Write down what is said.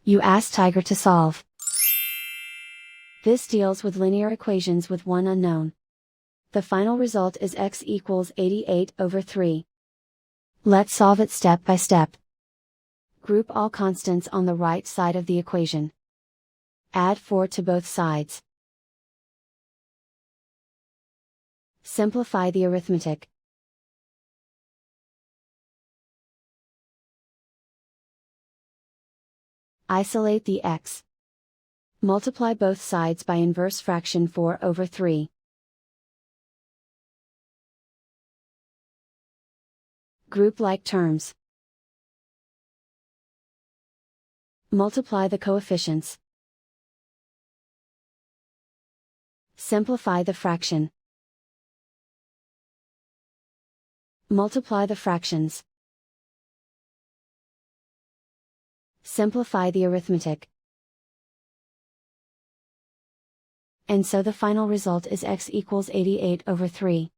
You ask Tiger to solve. This deals with linear equations with one unknown. The final result is x equals 88/3. Let's solve it step by step. Group all constants on the right side of the equation. Add 4 to both sides. Simplify the arithmetic. Isolate the x. Multiply both sides by inverse fraction 4/3. Group like terms. Multiply the coefficients. Simplify the fraction. Multiply the fractions. Simplify the arithmetic. And so the final result is x equals 88/3.